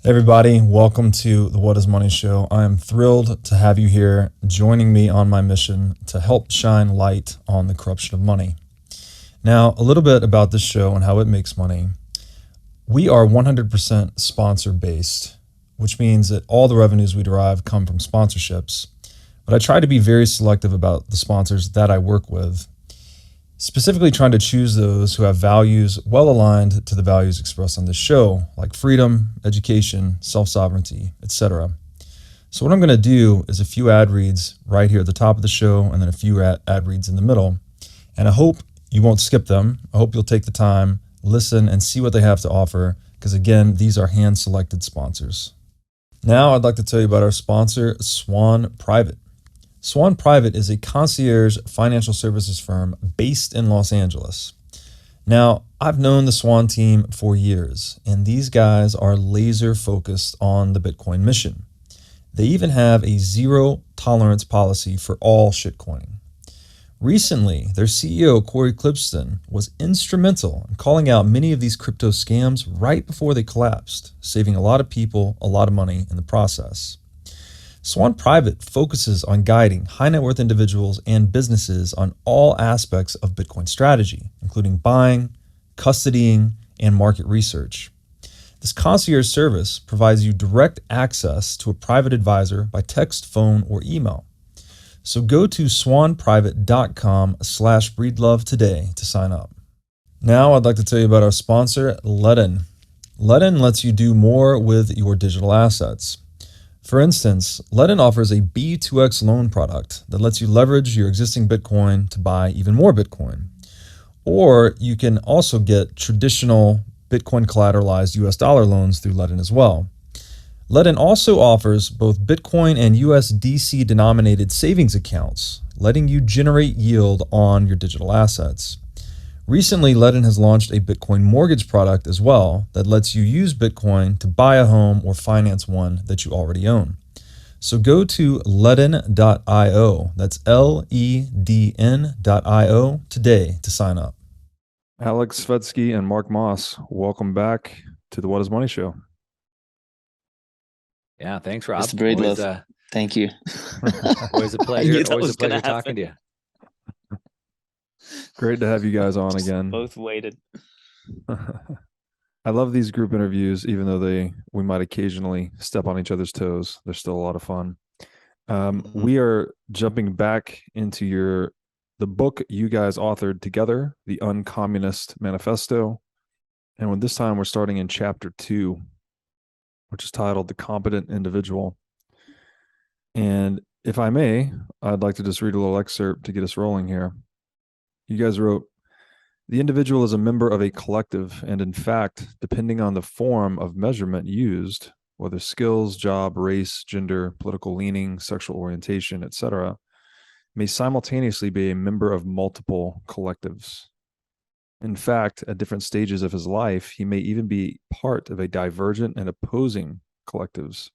Everybody, welcome to the What is Money Show. I am thrilled to have you here joining me on my mission to help shine light on the corruption of money. Now, a little bit about this show and how it makes money. We are 100% sponsor based, which means that all the revenues we derive come from sponsorships. But I try to be very selective about the sponsors that I work with, specifically trying to choose those who have values well aligned to the values expressed on this show, like freedom, education, self-sovereignty, etc. So what I'm going to do is a few ad reads right here at the top of the show and then a few ad reads in the middle. And I hope you won't skip them. I hope you'll take the time, listen, and see what they have to offer, because again, these are hand-selected sponsors. Now I'd like to tell you about our sponsor, Swan Private. Swan Private is a concierge financial services firm based in Los Angeles. Now, I've known the Swan team for years, and these guys are laser focused on the Bitcoin mission. They even have a zero tolerance policy for all shitcoining. Recently, their CEO, Corey Clipston, was instrumental in calling out many of these crypto scams right before they collapsed, saving a lot of people a lot of money in the process. Swan Private focuses on guiding high net worth individuals and businesses on all aspects of Bitcoin strategy, including buying, custodying, and market research. This concierge service provides you direct access to a private advisor by text, phone, or email. So go to swanprivate.com/breedlove today to sign up. Now I'd like to tell you about our sponsor, Ledn. Ledn lets you do more with your digital assets. For instance, Ledn offers a B2X loan product that lets you leverage your existing Bitcoin to buy even more Bitcoin. Or you can also get traditional Bitcoin collateralized US dollar loans through Ledn as well. Ledn also offers both Bitcoin and USDC denominated savings accounts, letting you generate yield on your digital assets. Recently, Ledn has launched a Bitcoin mortgage product as well that lets you use Bitcoin to buy a home or finance one that you already own. So go to ledn.io, that's LEDN.io today to sign up. Alex Svetski and Mark Moss, welcome back to the What is Money Show. Yeah, thanks, Rob. Mr. Breedlove, thank you. Always a pleasure. Always a pleasure talking to you. Great to have you guys on again. Both waited. I love these group interviews, even though we might occasionally step on each other's toes. They're still a lot of fun. We are jumping back into the book you guys authored together, the Uncommunist Manifesto. And this time we're starting in chapter 2, which is titled The Competent Individual. And if I may, I'd like to just read a little excerpt to get us rolling here. You guys wrote, "The individual is a member of a collective, and in fact, depending on the form of measurement used, whether skills, job, race, gender, political leaning, sexual orientation, etc., may simultaneously be a member of multiple collectives. In fact, at different stages of his life, he may even be part of a divergent and opposing collectives.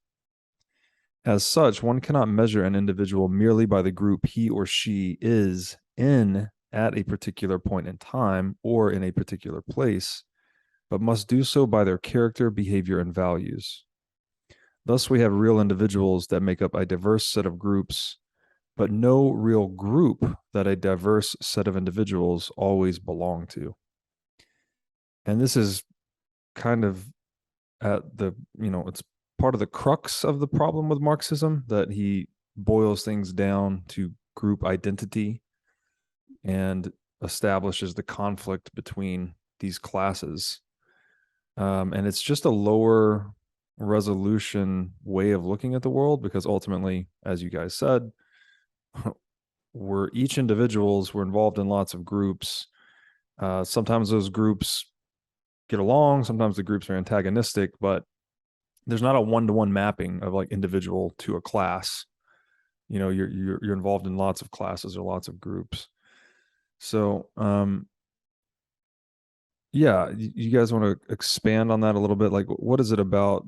As such, one cannot measure an individual merely by the group he or she is in at a particular point in time or in a particular place, but must do so by their character, behavior, and values. Thus, we have real individuals that make up a diverse set of groups, but no real group that a diverse set of individuals always belong to." And this is kind of at it's part of the crux of the problem with Marxism, that he boils things down to group identity and establishes the conflict between these classes. And it's just a lower resolution way of looking at the world, because ultimately, as you guys said, we're each individuals, we're involved in lots of groups. Sometimes those groups get along, sometimes the groups are antagonistic, but there's not a one-to-one mapping of like individual to a class. You're involved in lots of classes or lots of groups. So yeah, you guys want to expand on that a little bit? Like, what is it about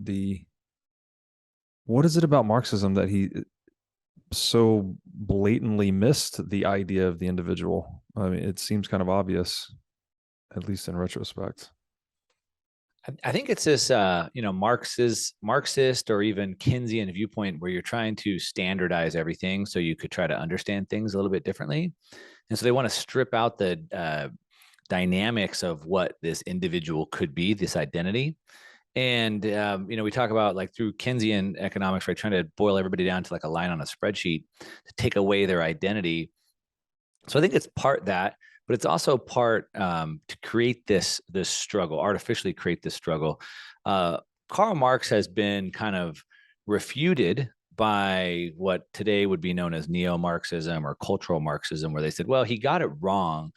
Marxism that he so blatantly missed the idea of the individual? I mean, it seems kind of obvious, at least in retrospect. I think it's this, Marxist or even Keynesian viewpoint where you're trying to standardize everything so you could try to understand things a little bit differently. And so they want to strip out the dynamics of what this individual could be, this identity. And, we talk about like through Keynesian economics, right, trying to boil everybody down to like a line on a spreadsheet to take away their identity. So I think it's part that, but it's also part to create this struggle, artificially create this struggle. Karl Marx has been kind of refuted by what today would be known as neo-Marxism or cultural Marxism, where they said, well, he got it wrong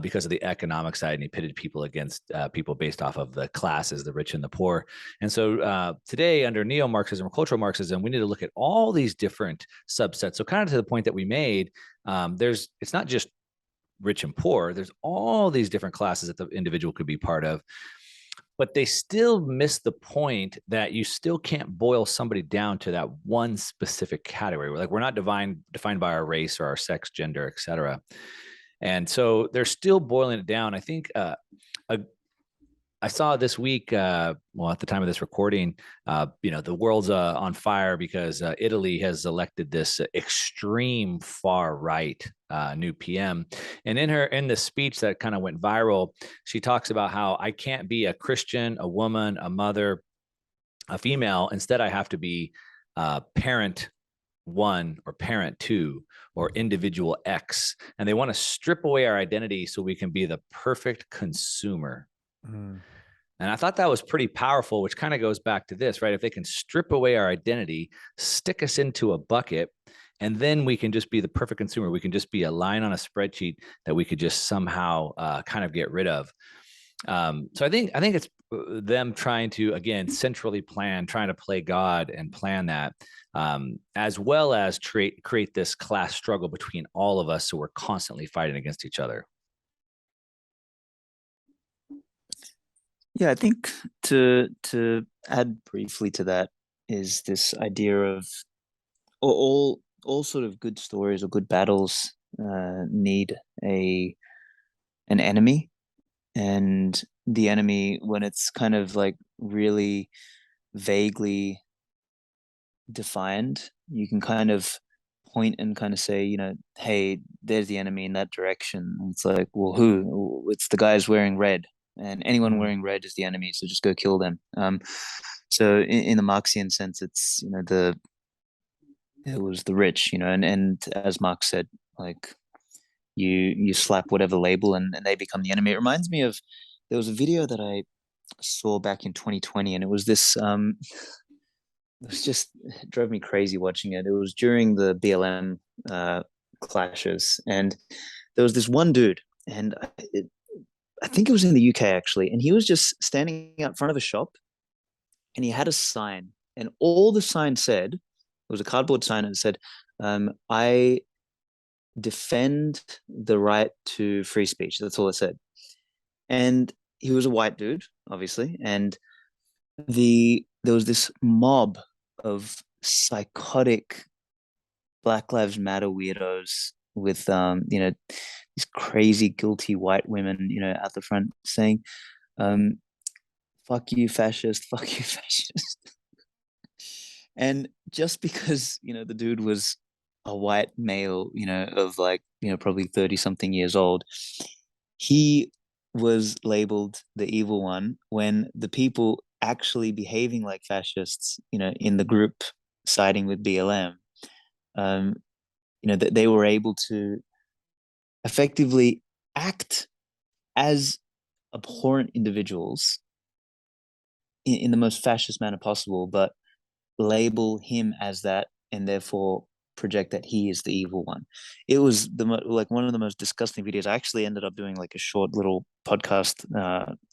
because of the economic side, and he pitted people against people based off of the classes, the rich and the poor. And so today, under neo-Marxism or cultural Marxism, we need to look at all these different subsets. So kind of to the point that we made, it's not just rich and poor. There's all these different classes that the individual could be part of, but they still miss the point that you still can't boil somebody down to that one specific category. Like we're not defined by our race or our sex, gender, etc. And so they're still boiling it down. I think I saw this week, at the time of this recording, the world's on fire because Italy has elected this extreme far right new PM. And in the speech that kind of went viral, she talks about how I can't be a Christian, a woman, a mother, a female. Instead, I have to be parent one or parent two or individual X. And they want to strip away our identity so we can be the perfect consumer. Mm. And I thought that was pretty powerful, which kind of goes back to this, right? If they can strip away our identity, stick us into a bucket, and then we can just be the perfect consumer. We can just be a line on a spreadsheet that we could just somehow kind of get rid of. So I think it's them trying to, again, centrally plan, trying to play God and plan that, as well as create this class struggle between all of us. So we're constantly fighting against each other. Yeah, I think to add briefly to that is this idea of all sort of good stories or good battles need an enemy, and the enemy, when it's kind of like really vaguely defined, you can kind of point and kind of say, hey, there's the enemy in that direction. And it's like, well, who? It's the guys wearing red. And anyone wearing red is the enemy, so just go kill them. So in the Marxian sense, it's it was the rich, and as Marx said, like you slap whatever label and they become the enemy. It reminds me of, there was a video that I saw back in 2020, and it was this it drove me crazy watching it. It was during the BLM clashes, and there was this one dude, and I think it was in the UK actually, and he was just standing out front of a shop, and he had a sign, and all the sign said, it was a cardboard sign, and it said, I defend the right to free speech. That's all it said. And he was a white dude, obviously, and there was this mob of psychotic Black Lives Matter weirdos with these crazy guilty white women at the front saying, fuck you fascist, fuck you fascist. And just because the dude was a white male of like probably 30 something years old, he was labeled the evil one, when the people actually behaving like fascists in the group siding with BLM, that they were able to effectively act as abhorrent individuals in the most fascist manner possible, but label him as that, and therefore project that he is the evil one. It was one of the most disgusting videos. I actually ended up doing like a short little podcast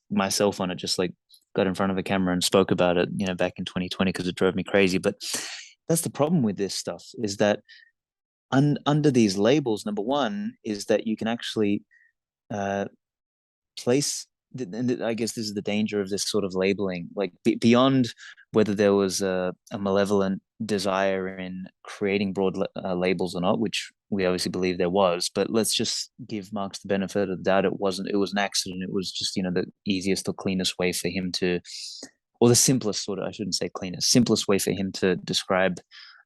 myself on it, just like got in front of a camera and spoke about it, back in 2020, because it drove me crazy. But that's the problem with this stuff, is that under these labels, number one is that you can actually place, and I guess this is the danger of this sort of labeling, like beyond whether there was a malevolent desire in creating broad labels or not, which we obviously believe there was, but let's just give Marx the benefit of the doubt. It wasn't, it was an accident. It was just, the easiest or cleanest way for him to, or the simplest sort of, I shouldn't say cleanest, simplest way for him to describe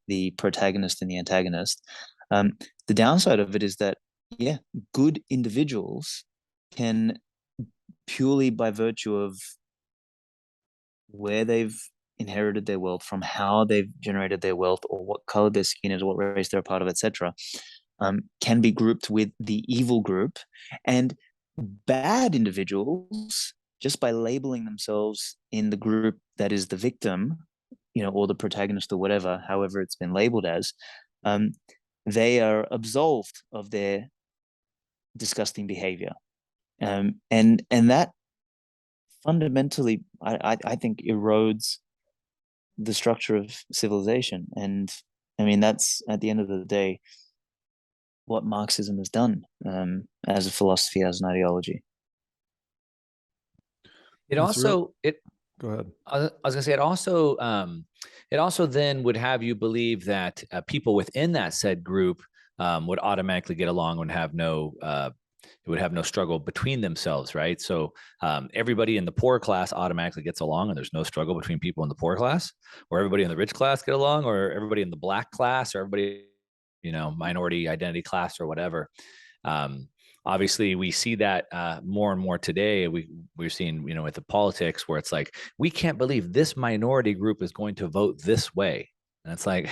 the protagonist and the antagonist. The downside of it is that, yeah, good individuals can, purely by virtue of where they've inherited their wealth, from how they've generated their wealth, or what color their skin is, what race they're a part of, etc., can be grouped with the evil group. And bad individuals, just by labeling themselves in the group that is the victim, or the protagonist, or whatever, however it's been labeled as, they are absolved of their disgusting behavior. And that fundamentally, I think, erodes the structure of civilization. And I mean, that's, at the end of the day, what Marxism has done, as a philosophy, as an ideology. It also, go ahead. I was gonna say, it also then would have you believe that people within that said group would automatically get along and have no it would have no struggle between themselves, right? So everybody in the poor class automatically gets along, and there's no struggle between people in the poor class, or everybody in the rich class get along, or everybody in the black class, or everybody, minority identity class, or whatever. Obviously, we see that more and more today. We're seeing, with the politics, where it's like, we can't believe this minority group is going to vote this way. And it's like,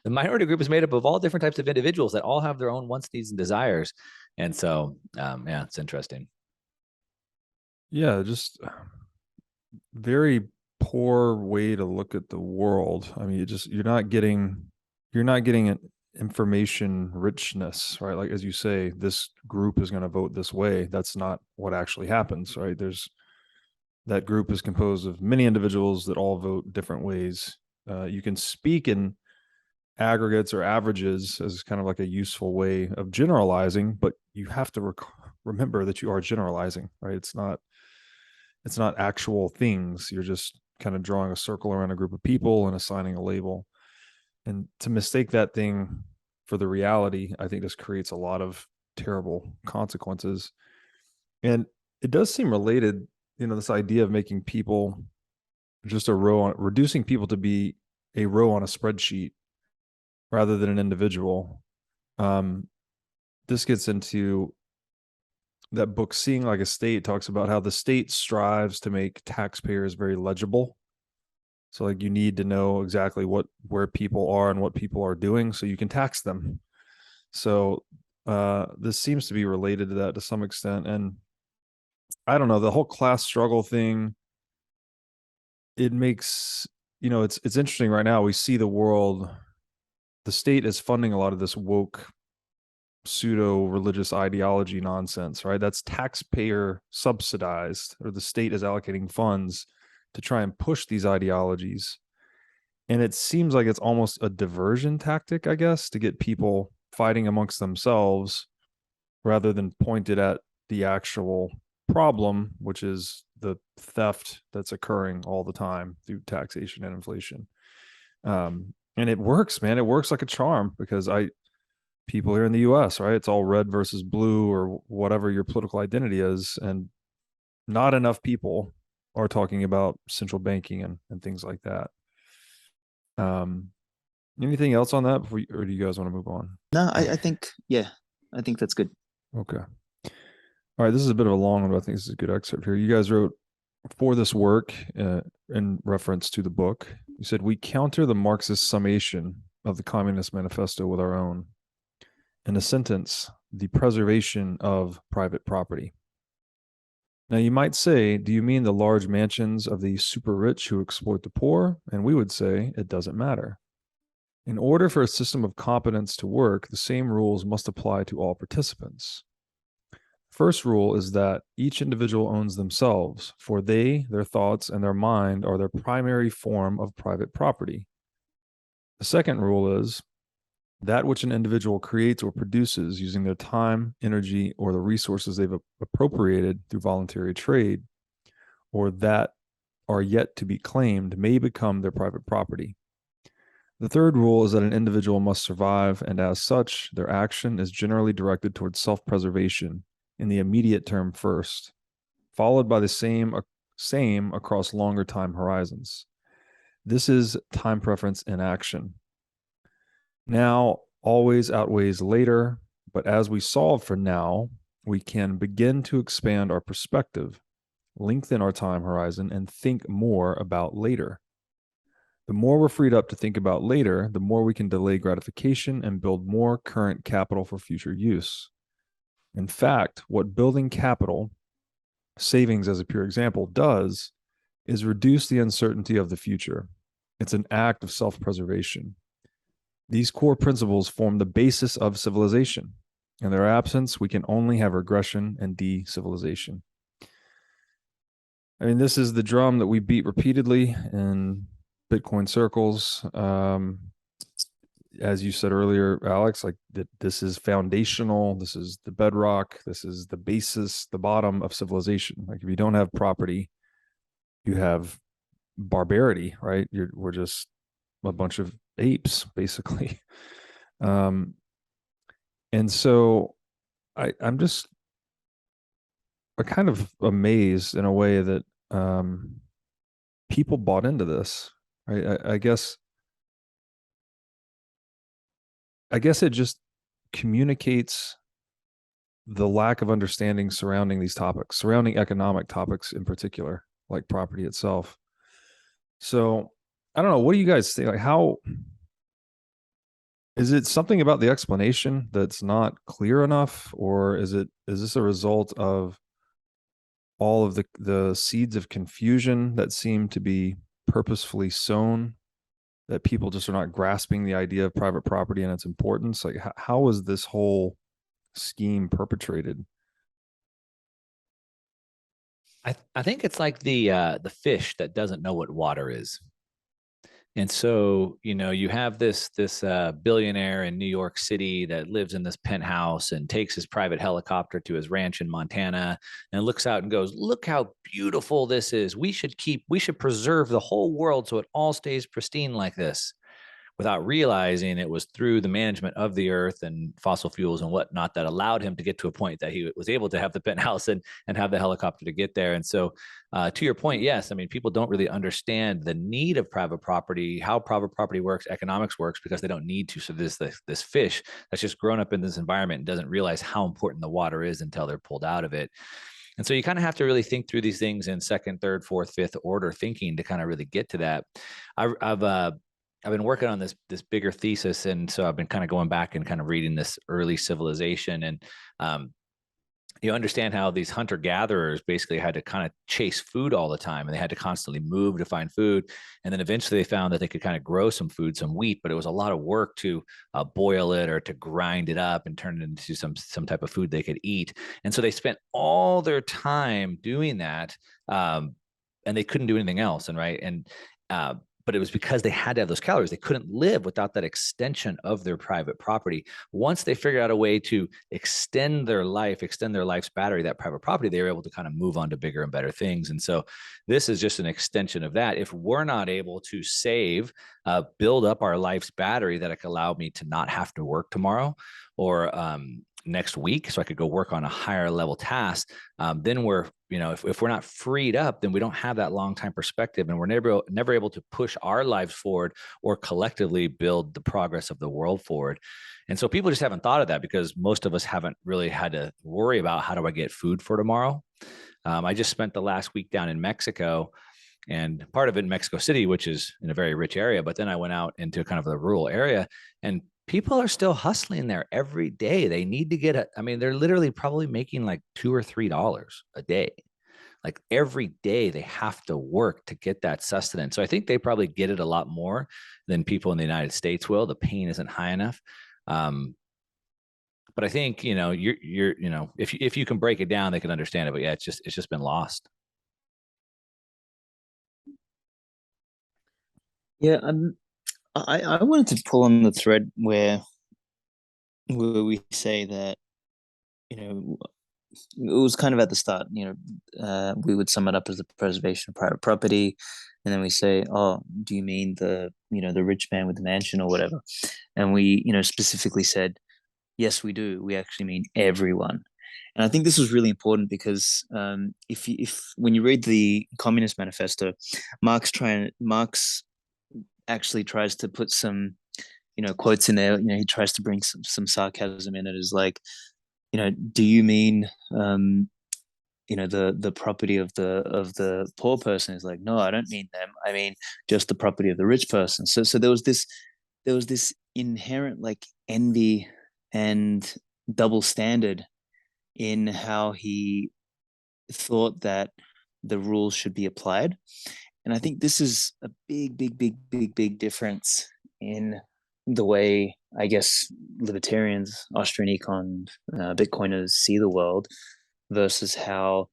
the minority group is made up of all different types of individuals that all have their own wants, needs, and desires. And so, yeah, it's interesting. Yeah, just very poor way to look at the world. I mean, you're not getting an information richness, right? Like, as you say, this group is going to vote this way. That's not what actually happens, right? That group is composed of many individuals that all vote different ways. You can speak in aggregates or averages as kind of like a useful way of generalizing, but you have to remember that you are generalizing, right? It's not actual things. You're just kind of drawing a circle around a group of people and assigning a label. And to mistake that thing for the reality, I think this creates a lot of terrible consequences. And it does seem related, this idea of making people just a row, reducing people to be a row on a spreadsheet rather than an individual. This gets into that book, Seeing Like a State, talks about how the state strives to make taxpayers very legible. So like, you need to know exactly where people are and what people are doing so you can tax them. So this seems to be related to that to some extent. And I don't know, the whole class struggle thing, it makes, it's interesting right now. We see the world, the state is funding a lot of this woke pseudo religious ideology nonsense, right? That's taxpayer subsidized, or the state is allocating funds to try and push these ideologies. And it seems like it's almost a diversion tactic, I guess, to get people fighting amongst themselves rather than pointed at the actual problem, which is the theft that's occurring all the time through taxation and inflation. And it works, man. It works like a charm, because people here in the US, right? It's all red versus blue, or whatever your political identity is. And not enough people are talking about central banking and things like that. Anything else on that before or do you guys want to move on? No, I think, yeah, I think that's good. Okay. All right. This is a bit of a long one, but I think this is a good excerpt here. You guys wrote, for this work, in reference to the book, you said, we counter the Marxist summation of the Communist Manifesto with our own. In a sentence, the preservation of private property. Now, you might say, do you mean the large mansions of the super rich who exploit the poor? And we would say, it doesn't matter. In order for a system of competence to work, the same rules must apply to all participants. First rule is that each individual owns themselves, for they, their thoughts, and their mind are their primary form of private property. The second rule is that which an individual creates or produces using their time, energy, or the resources they've appropriated through voluntary trade, or that are yet to be claimed, may become their private property. The third rule is that an individual must survive, and as such, their action is generally directed towards self-preservation in the immediate term first, followed by the same across longer time horizons. This is time preference in action. Now always outweighs later, but as we solve for now, we can begin to expand our perspective, lengthen our time horizon, and think more about later. The more we're freed up to think about later, the more we can delay gratification and build more current capital for future use. In fact, what building capital, savings as a pure example, does is reduce the uncertainty of the future. It's an act of self-preservation. These core principles form the basis of civilization. In their absence, we can only have regression and de-civilization. I mean, this is the drum that we beat repeatedly in Bitcoin circles. As you said earlier, Alex, like this is foundational. This is the bedrock. This is the basis, the bottom of civilization. Like if you don't have property, you have barbarity, right? We're just a bunch of apes, basically. And so I'm kind of amazed in a way that people bought into this, right? I guess it just communicates the lack of understanding surrounding these topics, surrounding economic topics in particular, like property itself. So I don't know. What do you guys think? Like, how is it something about the explanation that's not clear enough, or is this a result of all of the seeds of confusion that seem to be purposefully sown, that people just are not grasping the idea of private property and its importance? Like, how is this whole scheme perpetrated? I think it's like the fish that doesn't know what water is. And so, you have this billionaire in New York City that lives in this penthouse and takes his private helicopter to his ranch in Montana and looks out and goes, "Look how beautiful this is. We should preserve the whole world so it all stays pristine like this." Without realizing it was through the management of the earth and fossil fuels and whatnot that allowed him to get to a point that he was able to have the penthouse and have the helicopter to get there. And so to your point, yes, I mean, people don't really understand the need of private property, how private property works, economics works, because they don't need to. So this fish that's just grown up in this environment and doesn't realize how important the water is until they're pulled out of it. And so you kind of have to really think through these things in second, third, fourth, fifth order thinking to kind of really get to that. I've been working on this bigger thesis, and so I've been kind of going back and kind of reading this early civilization, and you understand how these hunter gatherers basically had to kind of chase food all the time, and they had to constantly move to find food, and then eventually they found that they could kind of grow some food, some wheat, but it was a lot of work to boil it or to grind it up and turn it into some type of food they could eat, and so they spent all their time doing that, and they couldn't do anything else, but it was because they had to have those calories. They couldn't live without that extension of their private property. Once they figured out a way to extend their life's battery, that private property, they were able to kind of move on to bigger and better things. And so this is just an extension of that. If we're not able to save, build up our life's battery that it could allow me to not have to work tomorrow or next week, so I could go work on a higher level task, then we're, if we're not freed up, then we don't have that long time perspective, and we're never able to push our lives forward or collectively build the progress of the world forward. And so people just haven't thought of that because most of us haven't really had to worry about how do I get food for tomorrow. I just spent the last week down in Mexico, and part of it in Mexico City, which is in a very rich area. But then I went out into kind of the rural area, and people are still hustling there every day. They need to they're literally probably making like $2 or $3 a day. Like every day they have to work to get that sustenance. So I think they probably get it a lot more than people in the United States will. The pain isn't high enough. But I think, if you can break it down, they can understand it. But yeah, it's just been lost. Yeah, I wanted to pull on the thread where we say that, it was kind of at the start, we would sum it up as the preservation of private property. And then we say, oh, do you mean the rich man with the mansion or whatever? And we, specifically said, yes, we do. We actually mean everyone. And I think this was really important because if when you read the Communist Manifesto, Marx actually tries to put some, quotes in there. He tries to bring some sarcasm in it. Is like, do you mean the property of the poor person? Is like, no, I don't mean them. I mean just the property of the rich person. So there was this inherent like envy and double standard in how he thought that the rules should be applied. And I think this is a big difference in the way, I guess, libertarians, Austrian econ, Bitcoiners see the world versus how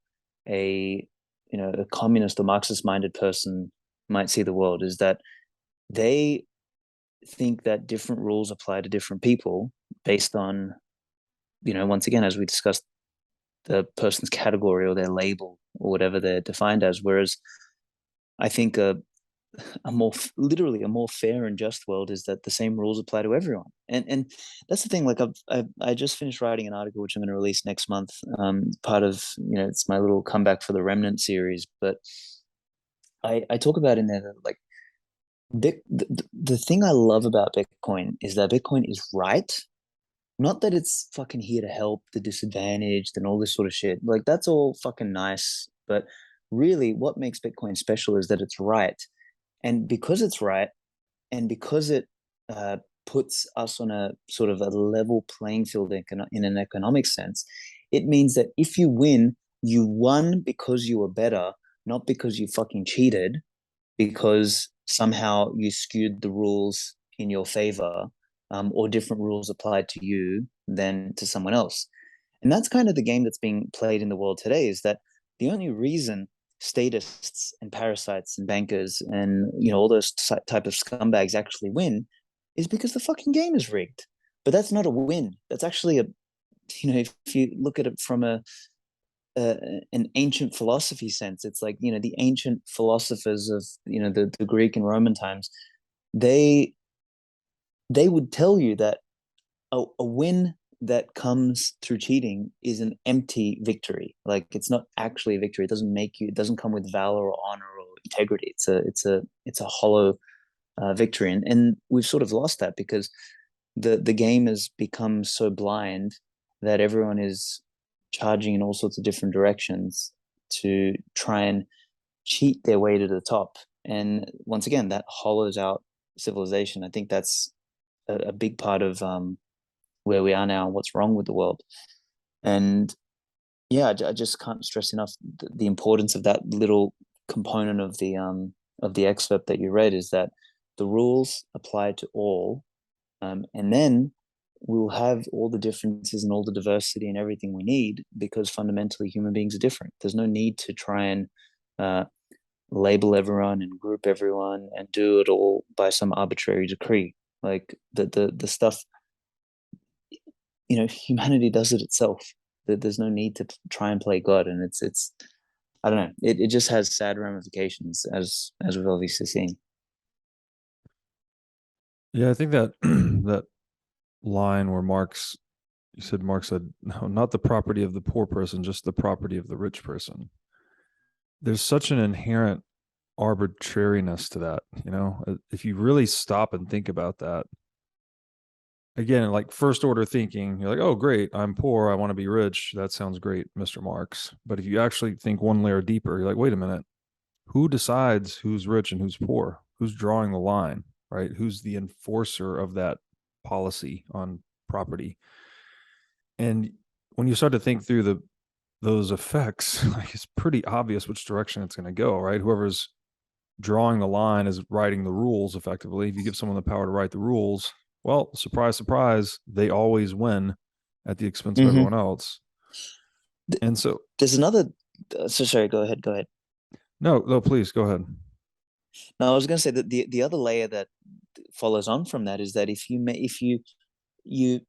a a communist or Marxist minded person might see the world. Is that they think that different rules apply to different people based on, once again, as we discussed, the person's category or their label or whatever they're defined as. Whereas I think literally a more fair and just world is that the same rules apply to everyone. And that's the thing. Like I just finished writing an article which I'm going to release next month. Part of, it's my little comeback for the Remnant series, but I talk about in there that like the thing I love about Bitcoin is that Bitcoin is right. Not that it's fucking here to help the disadvantaged and all this sort of shit. Like that's all fucking nice, but really what makes Bitcoin special is that it's right. And because it's right, and because it puts us on a sort of a level playing field in an economic sense, it means that if you win, you won because you were better, not because you fucking cheated, because somehow you skewed the rules in your favor, or different rules applied to you than to someone else. And that's kind of the game that's being played in the world today, is that the only reason statists and parasites and bankers and all those type of scumbags actually win is because the fucking game is rigged. But that's not a win. That's actually if you look at it from an ancient philosophy sense, it's like the ancient philosophers of the Greek and Roman times, they would tell you that a win that comes through cheating is an empty victory. Like it's not actually a victory. It doesn't come with valor or honor or integrity. It's a hollow victory. And we've sort of lost that because the game has become so blind that everyone is charging in all sorts of different directions to try and cheat their way to the top. And once again, that hollows out civilization. I think that's a big part of where we are now and what's wrong with the world. And yeah, I just can't stress enough the importance of that little component of the excerpt that you read, is that the rules apply to all, and then we'll have all the differences and all the diversity and everything we need, because fundamentally human beings are different. There's no need to try and label everyone and group everyone and do it all by some arbitrary decree. Like the stuff, humanity does it itself. There's no need to try and play God. And it's I don't know. It just has sad ramifications, as we've obviously seen. Yeah, I think that that line where Marx said, no, not the property of the poor person, just the property of the rich person. There's such an inherent arbitrariness to that. If you really stop and think about that, again, like first order thinking, you're like, oh, great, I'm poor, I want to be rich. That sounds great, Mr. Marx. But if you actually think one layer deeper, you're like, wait a minute, who decides who's rich and who's poor? Who's drawing the line, right? Who's the enforcer of that policy on property? And when you start to think through those effects, like it's pretty obvious which direction it's going to go, right? Whoever's drawing the line is writing the rules effectively. If you give someone the power to write the rules, well, surprise, surprise, they always win at the expense of everyone else. And so there's another. So sorry, go ahead. No, please go ahead. No, I was going to say that the other layer that follows on from that is that if you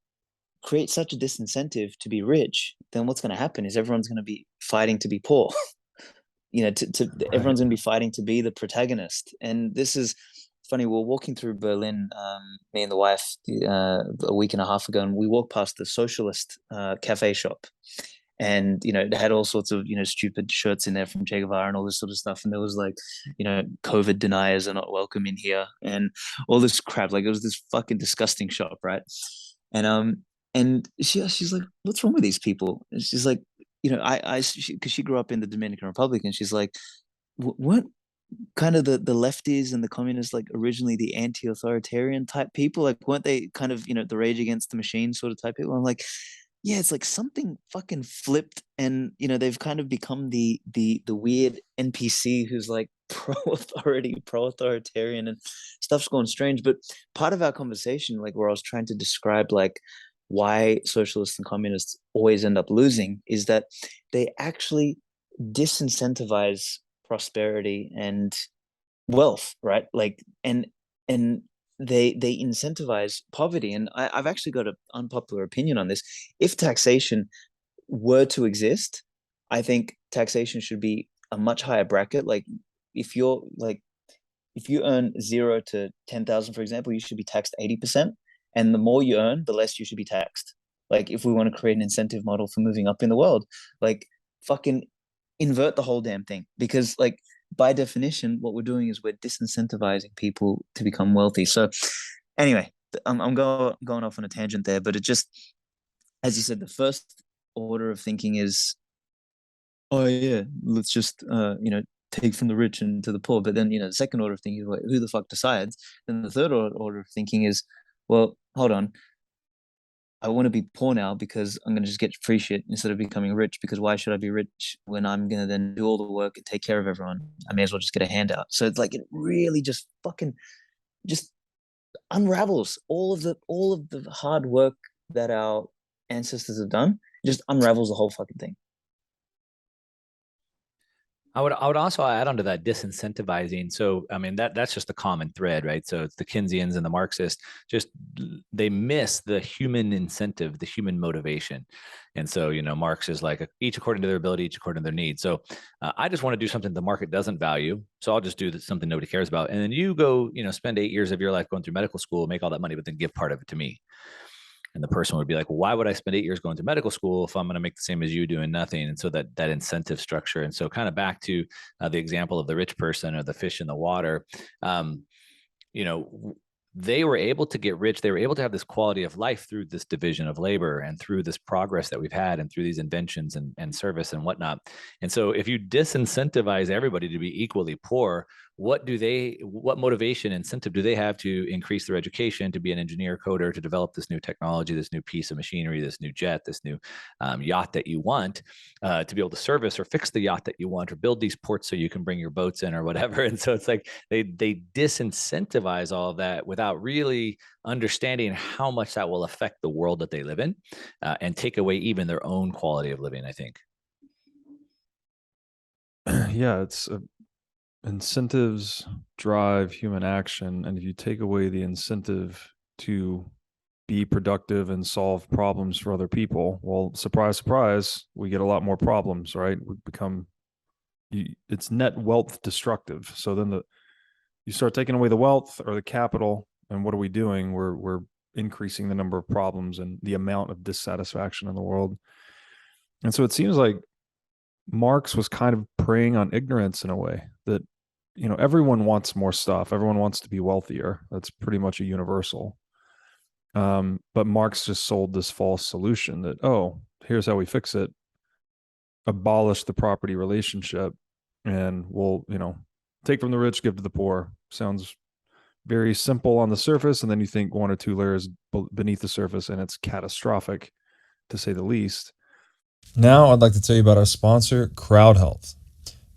create such a disincentive to be rich, then what's going to happen is everyone's going to be fighting to be poor. Everyone's going to be fighting to be the protagonist. And this is funny. We're walking through Berlin, me and the wife, a week and a half ago, and we walked past the socialist cafe shop. And, it had all sorts of, stupid shirts in there from Che Guevara and all this sort of stuff. And there was like, COVID deniers are not welcome in here and all this crap. Like, it was this fucking disgusting shop, right? And she's like, what's wrong with these people? And she's like, because she grew up in the Dominican Republic, and she's like, weren't kind of the lefties and the communists like originally the anti-authoritarian type people? Like, weren't they kind of, the rage against the machine sort of type people? I'm like, yeah, it's like something fucking flipped, and they've kind of become the weird NPC who's like pro-authority, pro-authoritarian, and stuff's going strange. But part of our conversation, like where I was trying to describe like why socialists and communists always end up losing, is that they actually disincentivize prosperity and wealth, right? Like, and they incentivize poverty. And I've actually got an unpopular opinion on this. If taxation were to exist, I think taxation should be a much higher bracket. Like, if you earn 0 to 10,000, for example, you should be taxed 80%. And the more you earn, the less you should be taxed. Like, if we want to create an incentive model for moving up in the world, like, fucking invert the whole damn thing. Because, like, by definition, what we're doing is we're disincentivizing people to become wealthy. So anyway, I'm going off on a tangent there, but it just, as you said, the first order of thinking is, oh yeah, let's just, take from the rich and to the poor. But then, the second order of thinking is, who the fuck decides? Then the third order of thinking is, well, hold on, I want to be poor now because I'm going to just get free shit instead of becoming rich, because why should I be rich when I'm going to then do all the work and take care of everyone? I may as well just get a handout. So it's like, it really just fucking just unravels all of the hard work that our ancestors have done. It just unravels the whole fucking thing. I would also add on to that disincentivizing. So, I mean, that's just a common thread, right? So it's the Keynesians and the Marxists, just they miss the human incentive, the human motivation. And so, Marx is like, each according to their ability, each according to their needs. So I just want to do something the market doesn't value. So I'll just do something nobody cares about. And then you go, spend 8 years of your life going through medical school, make all that money, but then give part of it to me. And the person would be like, well, why would I spend 8 years going to medical school if I'm going to make the same as you doing nothing? And so that incentive structure. And so kind of back to the example of the rich person or the fish in the water, they were able to get rich. They were able to have this quality of life through this division of labor and through this progress that we've had and through these inventions and service and whatnot. And so if you disincentivize everybody to be equally poor, what motivation, incentive do they have to increase their education, to be an engineer, coder, to develop this new technology, this new piece of machinery, this new jet, this new yacht that you want, to be able to service or fix the yacht that you want, or build these ports so you can bring your boats in or whatever. And so it's like they disincentivize all of that without really understanding how much that will affect the world that they live in, and take away even their own quality of living, I think. Yeah, it's incentives drive human action. And if you take away the incentive to be productive and solve problems for other people, well, surprise, surprise, we get a lot more problems, right? We become, it's net wealth destructive. So then you start taking away the wealth or the capital, and what are we doing? We're increasing the number of problems and the amount of dissatisfaction in the world. And so it seems like Marx was kind of preying on ignorance in a way, that everyone wants more stuff. Everyone wants to be wealthier. That's pretty much a universal. But Marx just sold this false solution that, oh, here's how we fix it. Abolish the property relationship, and we'll, take from the rich, give to the poor. Sounds very simple on the surface. And then you think 1 or 2 layers beneath the surface, and it's catastrophic, to say the least. Now I'd like to tell you about our sponsor, CrowdHealth.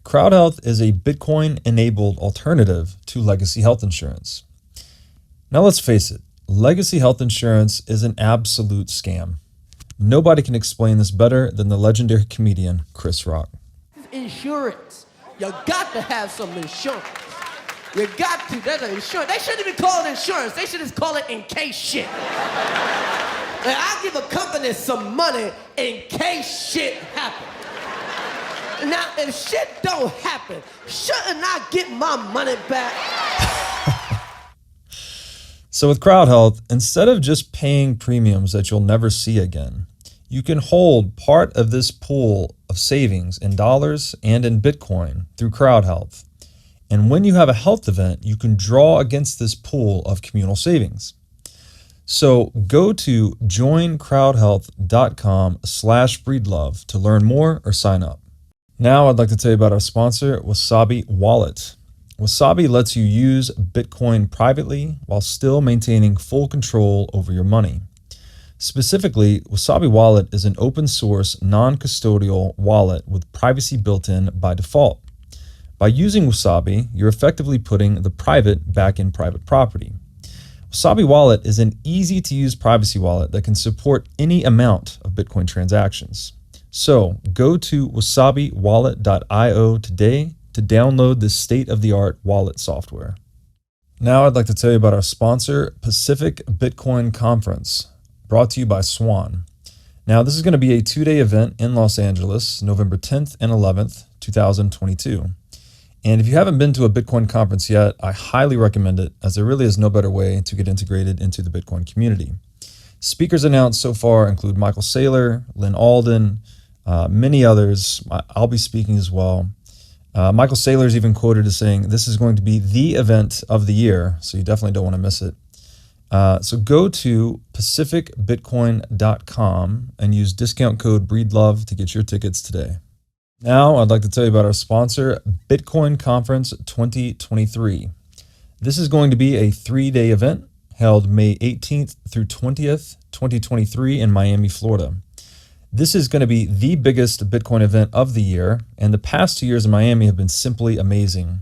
CrowdHealth is a Bitcoin-enabled alternative to legacy health insurance. Now let's face it, legacy health insurance is an absolute scam. Nobody can explain this better than the legendary comedian Chris Rock. Insurance. You got to have some insurance. You got to. That's an insurance. They shouldn't even call it insurance. They should just call it in case shit. And I give a company some money in case shit happens. Now, if shit don't happen, shouldn't I get my money back? So with CrowdHealth, instead of just paying premiums that you'll never see again, you can hold part of this pool of savings in dollars and in Bitcoin through CrowdHealth. And when you have a health event, you can draw against this pool of communal savings. So go to joincrowdhealth.com/breedlove to learn more or sign up. Now I'd like to tell you about our sponsor, Wasabi Wallet. Wasabi lets you use Bitcoin privately while still maintaining full control over your money. Specifically, Wasabi Wallet is an open source, non-custodial wallet with privacy built in by default. By using Wasabi, you're effectively putting the private back in private property. Wasabi Wallet is an easy-to-use privacy wallet that can support any amount of Bitcoin transactions. So go to wasabiwallet.io today to download this state-of-the-art wallet software. Now I'd like to tell you about our sponsor, Pacific Bitcoin Conference, brought to you by Swan. Now this is going to be a 2-day event in Los Angeles, November 10th and 11th, 2022. And if you haven't been to a Bitcoin conference yet, I highly recommend it, as there really is no better way to get integrated into the Bitcoin community. Speakers announced so far include Michael Saylor, Lynn Alden, many others. I'll be speaking as well. Michael Saylor is even quoted as saying, "This is going to be the event of the year, so you definitely don't want to miss it." So go to pacificbitcoin.com and use discount code BREEDLOVE to get your tickets today. Now I'd like to tell you about our sponsor, Bitcoin Conference 2023. This is going to be a 3-day event held May 18th through 20th, 2023 in Miami, Florida. This is going to be the biggest Bitcoin event of the year, and the past 2 years in Miami have been simply amazing.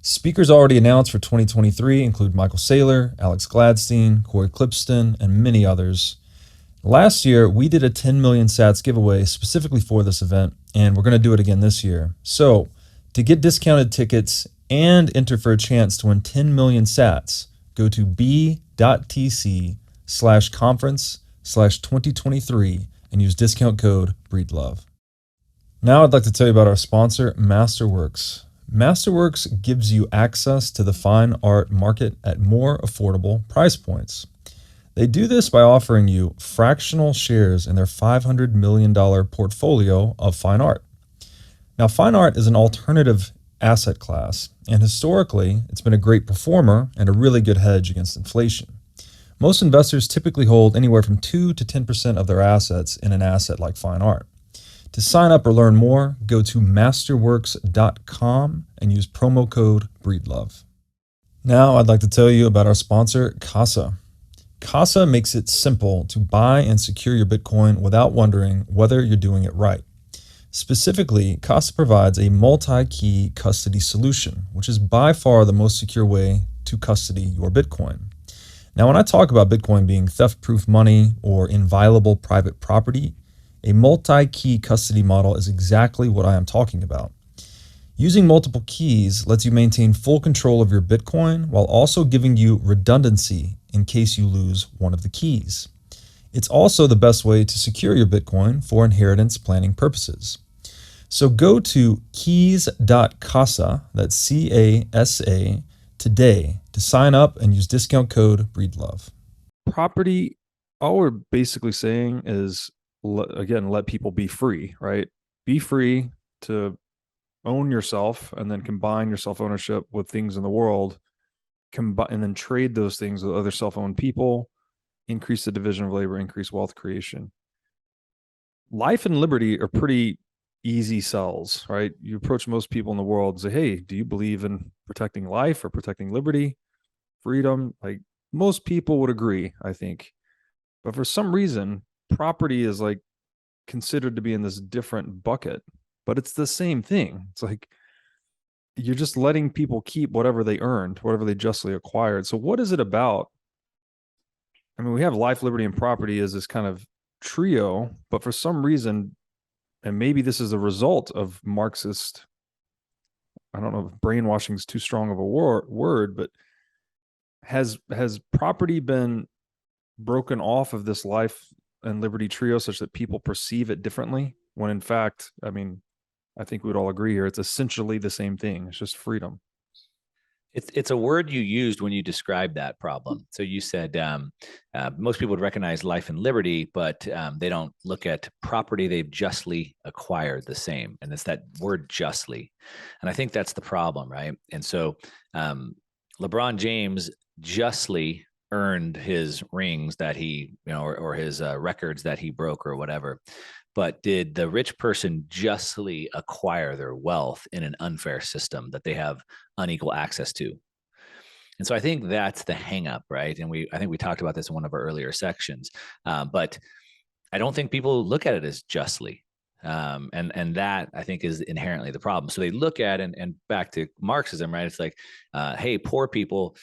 Speakers already announced for 2023 include Michael Saylor, Alex Gladstein, Corey Clipston, and many others. Last year, we did a 10 million sats giveaway specifically for this event, and we're going to do it again this year. So to get discounted tickets and enter for a chance to win 10 million sats, go to b.tc/conference/2023 and use discount code BREEDLOVE. Now I'd like to tell you about our sponsor, Masterworks. Masterworks gives you access to the fine art market at more affordable price points. They do this by offering you fractional shares in their $500 million portfolio of fine art. Now, fine art is an alternative asset class, and historically, it's been a great performer and a really good hedge against inflation. Most investors typically hold anywhere from 2 to 10% of their assets in an asset like fine art. To sign up or learn more, go to masterworks.com and use promo code BREEDLOVE. Now I'd like to tell you about our sponsor, Casa. Casa makes it simple to buy and secure your Bitcoin without wondering whether you're doing it right. Specifically, Casa provides a multi-key custody solution, which is by far the most secure way to custody your Bitcoin. Now, when I talk about Bitcoin being theft-proof money or inviolable private property, a multi-key custody model is exactly what I am talking about. Using multiple keys lets you maintain full control of your Bitcoin while also giving you redundancy in case you lose one of the keys. It's also the best way to secure your Bitcoin for inheritance planning purposes. So go to keys.casa, that's C-A-S-A, today to sign up and use discount code BREEDLOVE. Property, all we're basically saying is, again, let people be free, right? Be free to own yourself and then combine your self-ownership with things in the world, and then trade those things with other self-owned people, increase the division of labor, increase wealth creation. Life and liberty are pretty easy sells, right? You approach most people in the world and say, hey, do you believe in protecting life or protecting liberty, freedom? Like, most people would agree, I think. But for some reason, property is like considered to be in this different bucket, but it's the same thing. It's like you're just letting people keep whatever they earned, whatever they justly acquired. So what is it about? I mean, we have life, liberty, and property as this kind of trio, but for some reason, and maybe this is a result of Marxist, I don't know if brainwashing is too strong of a word, but has property been broken off of this life and liberty trio such that people perceive it differently, when in fact, I mean, I think we'd all agree here, it's essentially the same thing. It's just freedom. It's a word you used when you described that problem. So you said most people would recognize life and liberty, but they don't look at property they've justly acquired the same. And it's that word justly. And I think that's the problem, right? And so LeBron James justly earned his rings that he, or his records that he broke or whatever. But did the rich person justly acquire their wealth in an unfair system that they have unequal access to? And so I think that's the hang up, right? And I think we talked about this in one of our earlier sections, but I don't think people look at it as justly. And that I think is inherently the problem. So they look at, and back to Marxism, right? It's like, hey, poor people,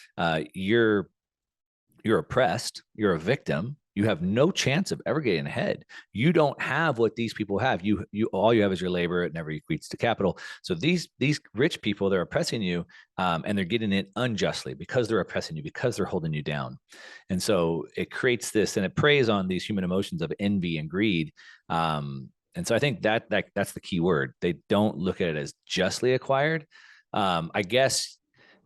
you're oppressed, you're a victim. You have no chance of ever getting ahead. You don't have what these people have. You all you have is your labor. It never equates to capital. So these rich people, they're oppressing you, and they're getting it unjustly because they're oppressing you, because they're holding you down. And so it creates this, and it preys on these human emotions of envy and greed. And so I think that's the key word. They don't look at it as justly acquired. I guess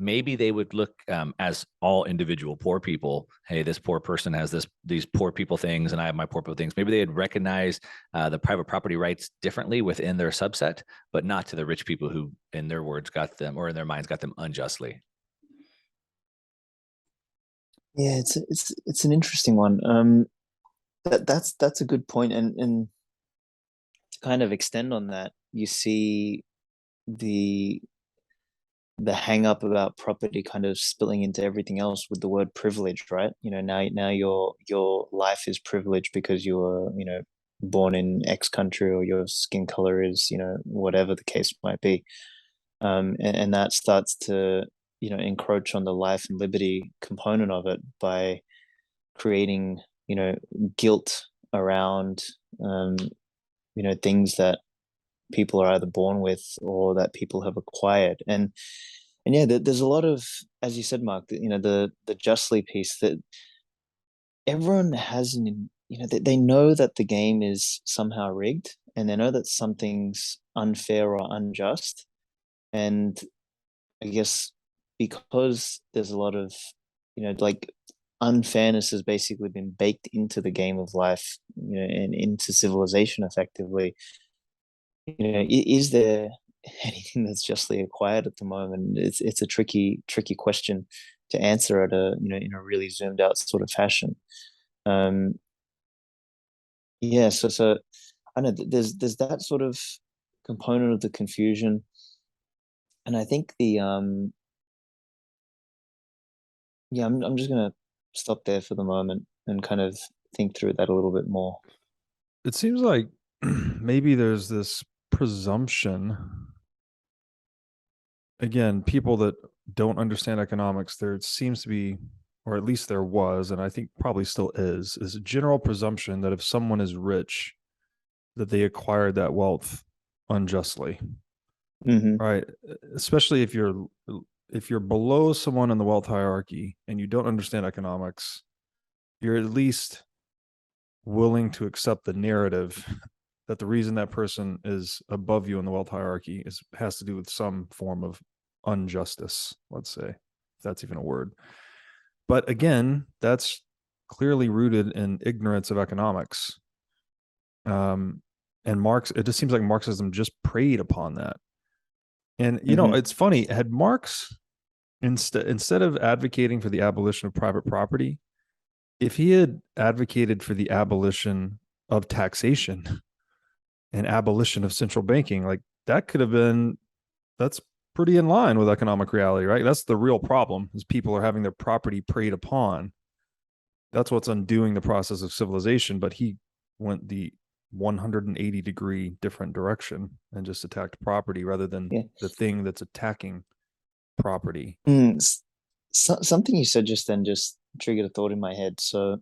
maybe they would look as all individual poor people. Hey, this poor person has these poor people things, and I have my poor people things. Maybe they'd recognize the private property rights differently within their subset, but not to the rich people who, in their words, got them, or in their minds, got them unjustly. Yeah, it's an interesting one. That's a good point, and to kind of extend on that, you see the hang up about property kind of spilling into everything else with the word privilege, right? Now your life is privileged because you were, born in X country, or your skin color is, whatever the case might be. And that starts to, encroach on the life and liberty component of it by creating, guilt around, things that people are either born with or that people have acquired. And yeah, there's a lot of, as you said, Mark, the justly piece, that everyone has they know that the game is somehow rigged, and they know that something's unfair or unjust. And I guess because there's a lot of, like, unfairness has basically been baked into the game of life, and into civilization effectively. Is there anything that's justly acquired at the moment? It's a tricky question to answer at in a really zoomed out sort of fashion. Yeah, so I know there's that sort of component of the confusion, and I think the yeah, I'm just gonna stop there for the moment and kind of think through that a little bit more. It seems like maybe there's this presumption, again, people that don't understand economics, there seems to be, or at least there was, and I think probably still is a general presumption that if someone is rich, that they acquired that wealth unjustly. Mm-hmm. Right? Especially if you're below someone in the wealth hierarchy and you don't understand economics, you're at least willing to accept the narrative that the reason that person is above you in the wealth hierarchy has to do with some form of injustice, let's say, if that's even a word. But again, that's clearly rooted in ignorance of economics. And it just seems like Marxism just preyed upon that. And, it's funny, had Marx, instead of advocating for the abolition of private property, if he had advocated for the abolition of taxation and abolition of central banking, like that could have been, that's pretty in line with economic reality, right? That's the real problem, is people are having their property preyed upon. That's what's undoing the process of civilization. But he went the 180-degree different direction and just attacked property rather than the thing that's attacking property. Something you said just then just triggered a thought in my head. So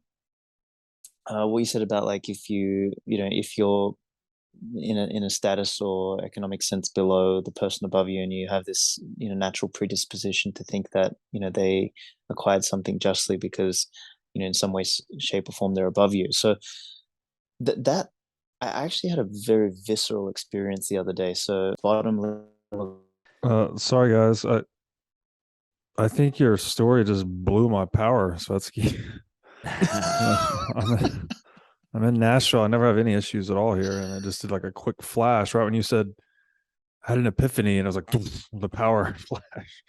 what you said about, like, if you're in a status or economic sense below the person above you, and you have this natural predisposition to think that they acquired something justly because you know, in some way, shape or form, they're above you. So that I actually had a very visceral experience the other day. So bottom level. Sorry guys, I think your story just blew my power, Svetsky. I'm in Nashville. I never have any issues at all here, and I just did like a quick flash right when you said I had an epiphany, and I was like, the power flash.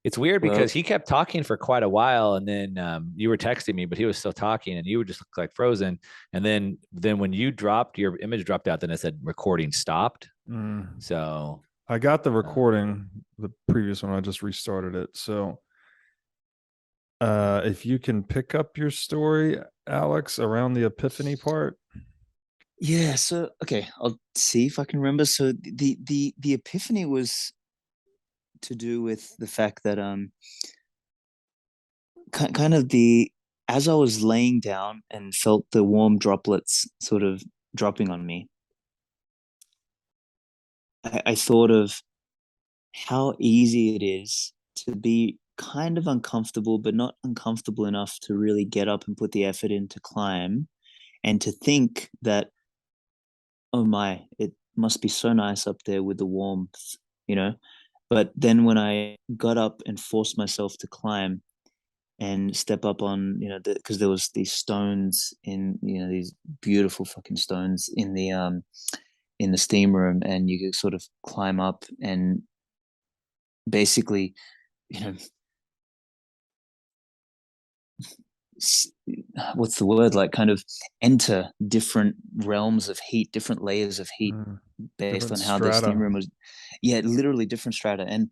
It's weird because he kept talking for quite a while, and then you were texting me, but he was still talking, and you would just look like frozen. And then when you dropped, your image dropped out, then it said recording stopped. So I got the recording, the previous one. I just restarted it. So if you can pick up your story, Alex, around the epiphany part. Yeah. So okay, I'll see if I can remember. So the epiphany was to do with the fact that kind of as I was laying down and felt the warm droplets sort of dropping on me, I thought of how easy it is to be kind of uncomfortable, but not uncomfortable enough to really get up and put the effort in to climb, and to think that, oh my, it must be so nice up there with the warmth, you know. But then when I got up and forced myself to climb and step up on, you know, because there was these stones in, you know, these beautiful fucking stones in the steam room, and you could sort of climb up and basically, you know, what's the word, like kind of enter different realms of heat, different layers of heat based on how the steam room was. Yeah, literally different strata. And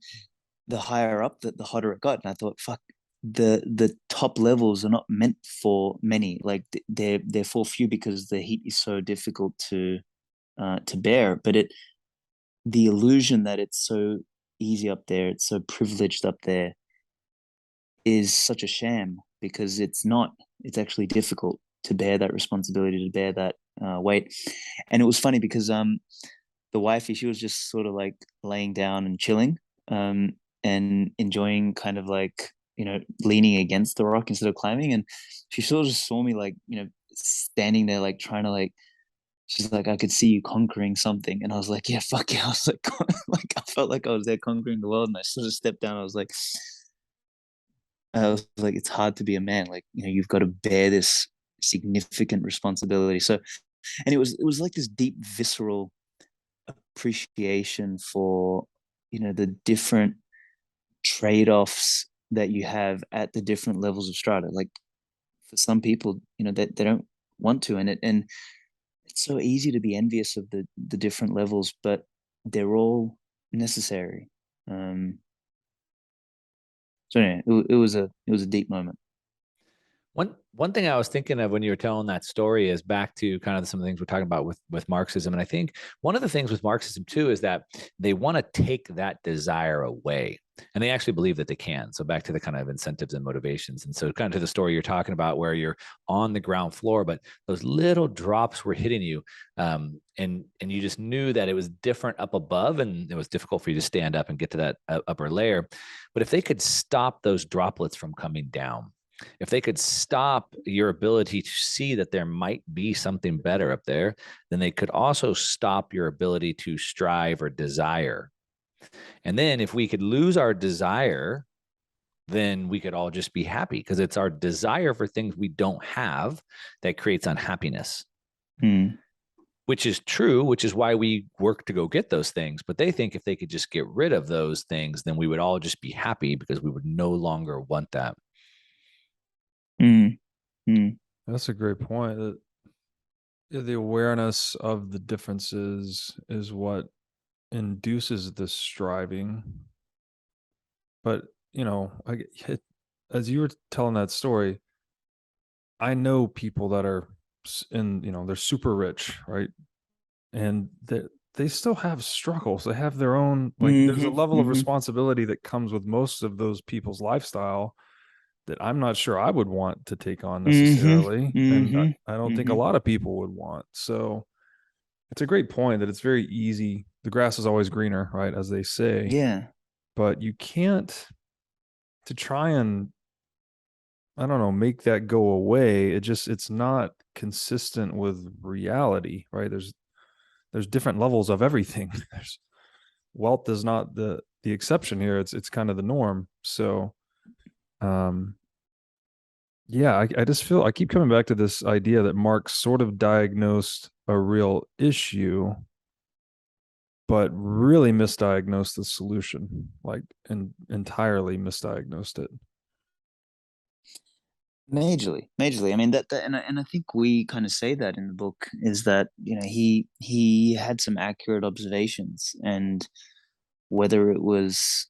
the higher up, the hotter it got. And I thought, fuck, the top levels are not meant for many. Like they're for few, because the heat is so difficult to bear. But the illusion that it's so easy up there, it's so privileged up there, is such a sham, because it's not. It's actually difficult to bear that responsibility, to bear that weight. And it was funny because the wifey, she was just sort of like laying down and chilling, and enjoying, kind of like, you know, leaning against the rock instead of climbing. And she sort of just saw me, like, you know, standing there, like trying to, like, she's like, I could see you conquering something. And I was like, yeah, fuck yeah. I was like, like, I felt like I was there conquering the world. And I sort of stepped down. I was like, it's hard to be a man. Like, you know, you've got to bear this significant responsibility. So, and it was like this deep, visceral appreciation for, you know, the different trade-offs that you have at the different levels of strata. Like, for some people, you know, that they don't want to, and it's so easy to be envious of the different levels, but they're all necessary. So anyway, it was a deep moment. One thing I was thinking of when you were telling that story is back to kind of some of the things we're talking about with Marxism. And I think one of the things with Marxism too is that they want to take that desire away, and they actually believe that they can. So back to the kind of incentives and motivations. And so kind of to the story you're talking about, where you're on the ground floor, but those little drops were hitting you. And you just knew that it was different up above, and it was difficult for you to stand up and get to that upper layer. But if they could stop those droplets from coming down, if they could stop your ability to see that there might be something better up there, then they could also stop your ability to strive or desire. And then if we could lose our desire, then we could all just be happy, because it's our desire for things we don't have that creates unhappiness. Which is true, which is why we work to go get those things. But they think if they could just get rid of those things, then we would all just be happy, because we would no longer want that. That's a great point. That the awareness of the differences is what induces the striving. But, you know, as you were telling that story, I know people that are in, you know, they're super rich, right? And they still have struggles. They have their own, like, there's a level of responsibility that comes with most of those people's lifestyle that I'm not sure I would want to take on necessarily. And I don't think a lot of people would want. So it's a great point that it's very easy. The grass is always greener, right? As they say. Yeah. But you can't, to try and I don't know, make that go away. It's not consistent with reality, right? There's different levels of everything. There's wealth is not the exception here. It's kind of the norm. So yeah, I just feel I keep coming back to this idea that Marx sort of diagnosed a real issue, but really misdiagnosed the solution, like and entirely misdiagnosed it. Majorly. I mean and I think we kind of say that in the book, is that, you know, he had some accurate observations, and whether it was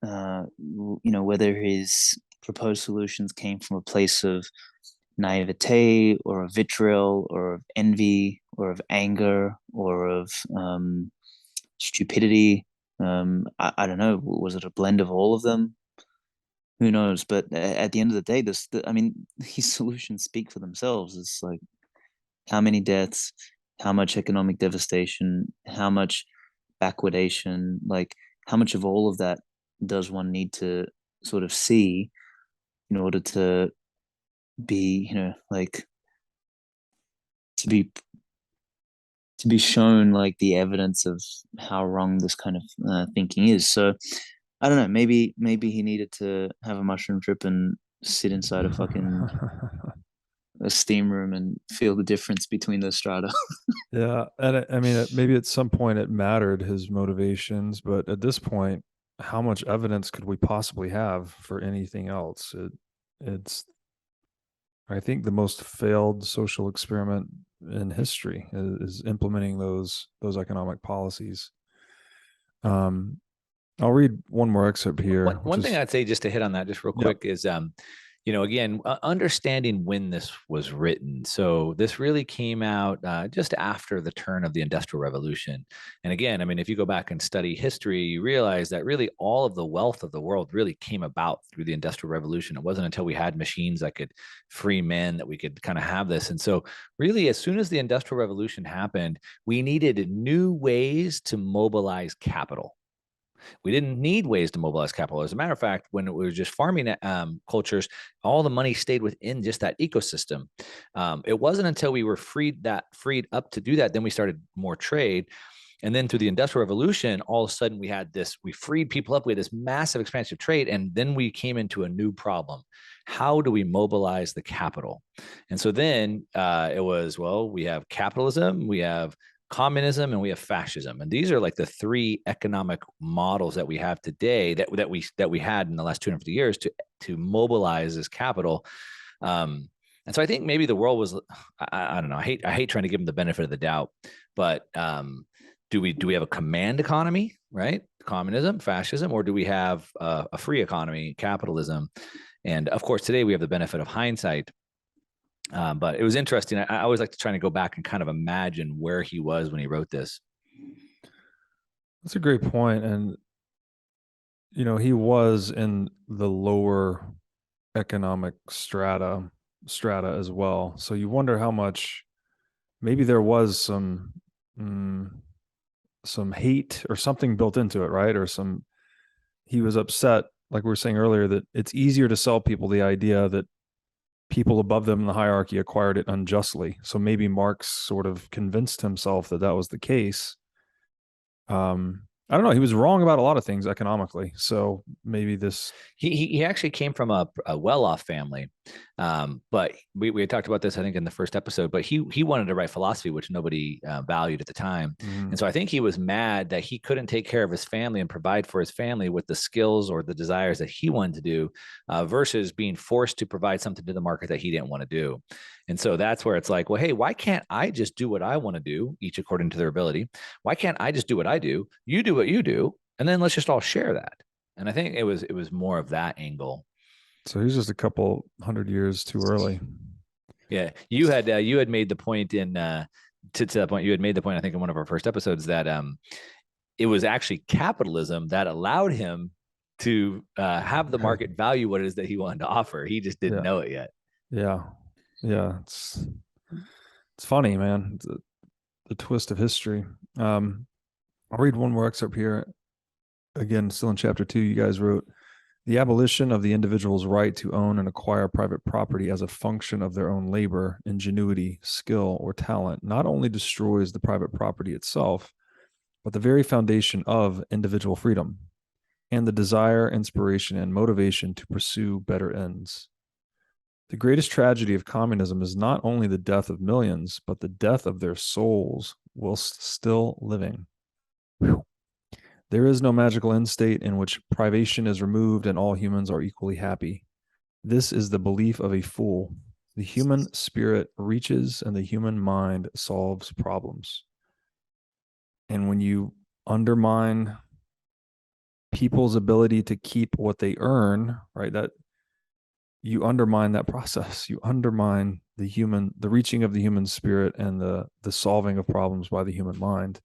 you know, whether his proposed solutions came from a place of naivete or of vitriol or of envy or of anger or of stupidity. I don't know. Was it a blend of all of them? Who knows? But at the end of the day, I mean, these solutions speak for themselves. It's like how many deaths, how much economic devastation, how much backwardation, like how much of all of that does one need to sort of see in order to be, you know, like to be shown like the evidence of how wrong this kind of thinking is. So I don't know. Maybe he needed to have a mushroom trip and sit inside a fucking a steam room and feel the difference between the strata. Yeah, and I mean, maybe at some point it mattered his motivations, but at this point, how much evidence could we possibly have for anything else? It's, I think, the most failed social experiment in history is implementing those economic policies. I'll read one more excerpt here. One thing I'd say, just to hit on that just real quick, is you know, again, understanding when this was written. So this really came out just after the turn of the Industrial Revolution. And again, I mean, if you go back and study history, you realize that really all of the wealth of the world really came about through the Industrial Revolution. It wasn't until we had machines that could free men that we could kind of have this. And so really, as soon as the Industrial Revolution happened, we needed new ways to mobilize capital. We didn't need ways to mobilize capital. As a matter of fact, when it was just farming cultures, all the money stayed within just that ecosystem. It wasn't until we were freed up to do that, then we started more trade. And then through the Industrial Revolution, all of a sudden we freed people up. We had this massive expansion of trade. And then we came into a new problem. How do we mobilize the capital? And so then it was, well, we have capitalism, we have communism, and we have fascism. And these are like the three economic models that we have today that we had in the last 250 years to mobilize this capital. And so I think maybe the world was, I don't know, I hate trying to give them the benefit of the doubt, but do we have a command economy, right? Communism, fascism, or do we have a free economy, capitalism? And of course, today we have the benefit of hindsight. But it was interesting. I always like to try to go back and kind of imagine where he was when he wrote this. That's a great point. And, you know, he was in the lower economic strata as well. So you wonder how much maybe there was some hate or something built into it, right? Or he was upset, like we were saying earlier, that it's easier to sell people the idea that people above them in the hierarchy acquired it unjustly. So maybe Marx sort of convinced himself that was the case. I don't know. He was wrong about a lot of things economically. So maybe this. He actually came from a well-off family, but we had talked about this, I think, in the first episode. But he wanted to write philosophy, which nobody valued at the time, and so I think he was mad that he couldn't take care of his family and provide for his family with the skills or the desires that he wanted to do, versus being forced to provide something to the market that he didn't want to do. And so that's where it's like, well, hey, why can't I just do what I want to do, each according to their ability? Why can't I just do what I do? You do what you do, and then let's just all share that. And I think it was more of that angle. So he's just a couple 100 years too early. Yeah, you had made the point to that point. You had made the point, I think, in one of our first episodes that it was actually capitalism that allowed him to have the market value what it is that he wanted to offer. He just didn't know it yet. Yeah. It's funny, man. The twist of history. I'll read one more excerpt here. Again, still in chapter 2, you guys wrote, The abolition of the individual's right to own and acquire private property as a function of their own labor, ingenuity, skill, or talent not only destroys the private property itself, but the very foundation of individual freedom and the desire, inspiration, and motivation to pursue better ends. The greatest tragedy of communism is not only the death of millions, but the death of their souls whilst still living. Whew. There is no magical end state in which privation is removed and all humans are equally happy. This is the belief of a fool. The human spirit reaches and the human mind solves problems. And when you undermine people's ability to keep what they earn, right, that you undermine that process. You undermine the reaching of the human spirit and the solving of problems by the human mind.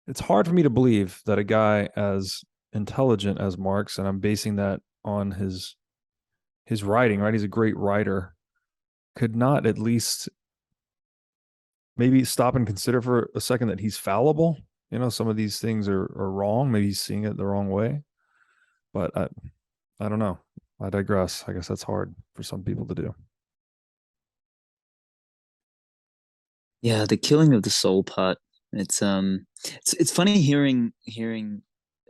It's hard for me to believe that a guy as intelligent as Marx, and I'm basing that on his writing, right? He's a great writer, could not at least maybe stop and consider for a second that he's fallible. You know, some of these things are wrong. Maybe he's seeing it the wrong way. But I don't know. I digress. I guess that's hard for some people to do. Yeah, the killing of the soul part. It's funny hearing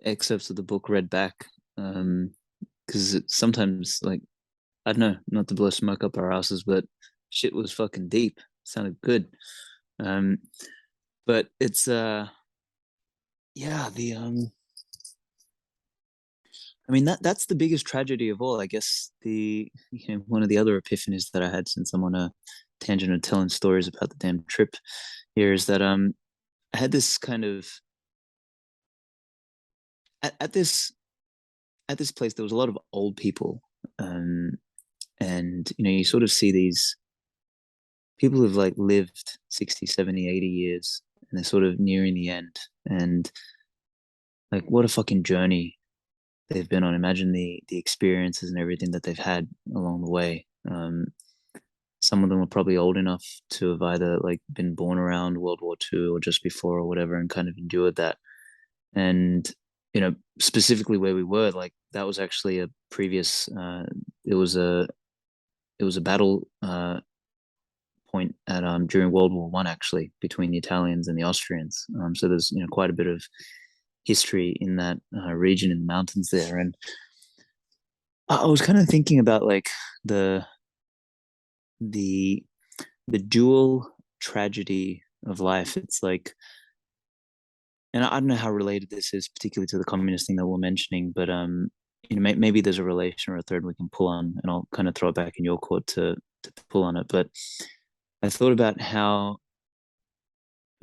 excerpts of the book read back, because it's sometimes, like, I don't know, not to blow smoke up our asses, but shit was fucking deep. Sounded good. But it's yeah, I mean, that's the biggest tragedy of all. I guess one of the other epiphanies that I had, since I'm on a tangent of telling stories about the damn trip here, is that I had this kind of at this place there was a lot of old people, and you sort of see these people who've like lived 60, 70, 80 years, and they're sort of nearing the end, and like, what a fucking journey they've been on. Imagine the experiences and everything that they've had along the way. Some of them are probably old enough to have either like been born around World War II or just before or whatever, and kind of endured that. And specifically where we were, like, that was actually a previous it was a battle point at during World War I, actually, between the Italians and the Austrians. So there's quite a bit of history in that region in the mountains there. And I was kind of thinking about like the dual tragedy of life. It's like, and I don't know how related this is particularly to the communist thing that we're mentioning, but maybe there's a relation or a thread we can pull on, and I'll kind of throw it back in your court to pull on it. But I thought about how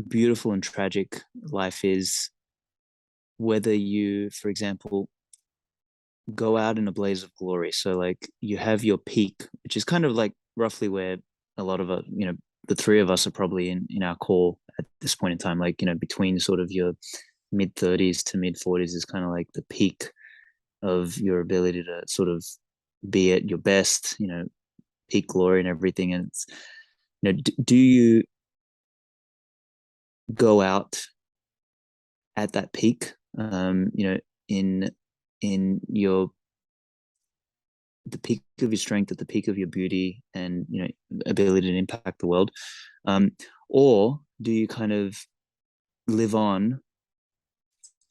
beautiful and tragic life is, whether you, for example, go out in a blaze of glory. So like, you have your peak, which is kind of like roughly where a lot of the three of us are probably in our core at this point in time. Like, between sort of your mid 30s to mid 40s is kind of like the peak of your ability to sort of be at your best, peak glory and everything. And it's, do you go out at that peak, in your the peak of your strength, at the peak of your beauty and ability to impact the world, or do you kind of live on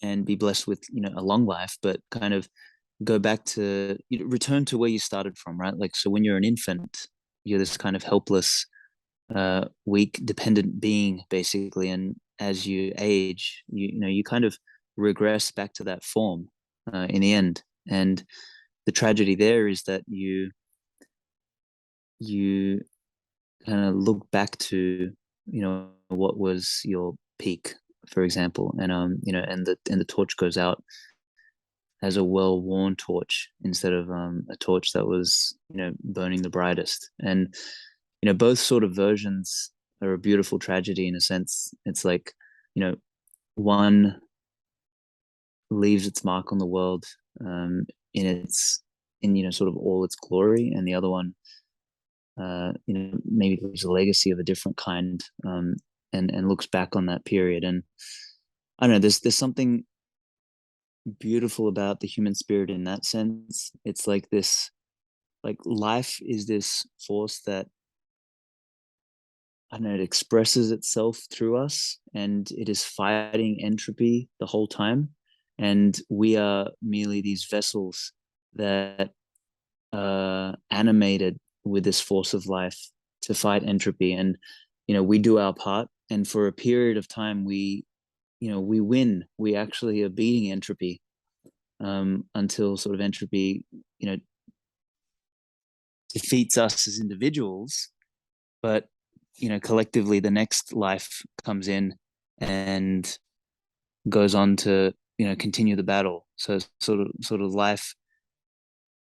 and be blessed with a long life, but kind of go back to return to where you started from, right? Like, so when you're an infant, you're this kind of helpless, weak, dependent being, basically, and as you age, you kind of regress back to that form in the end. And the tragedy there is that you kind of look back to what was your peak, for example, and and the torch goes out as a well-worn torch instead of a torch that was burning the brightest. And both sort of versions are a beautiful tragedy in a sense. It's like one leaves its mark on the world in sort of all its glory, and the other one maybe leaves a legacy of a different kind, and looks back on that period. And I don't know, there's something beautiful about the human spirit in that sense. It's like this, like life is this force that, I don't know, it expresses itself through us, and it is fighting entropy the whole time. And we are merely these vessels that are animated with this force of life to fight entropy. And, we do our part. And for a period of time, we win. We actually are beating entropy, until sort of entropy, defeats us as individuals. But collectively, the next life comes in and goes on to continue the battle. So sort of life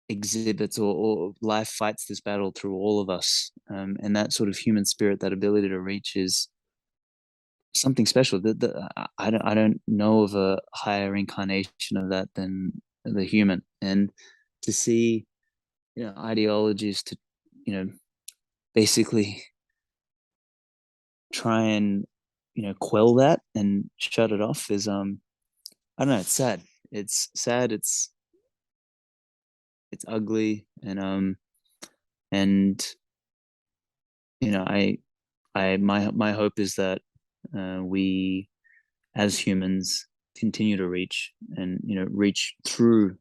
exhibits, or life fights this battle through all of us, and that sort of human spirit, that ability to reach, is something special. I don't know of a higher incarnation of that than the human. And to see ideologies to basically try and quell that and shut it off is, I don't know, it's sad. It's sad, it's ugly, and my hope is that we as humans continue to reach, and reach through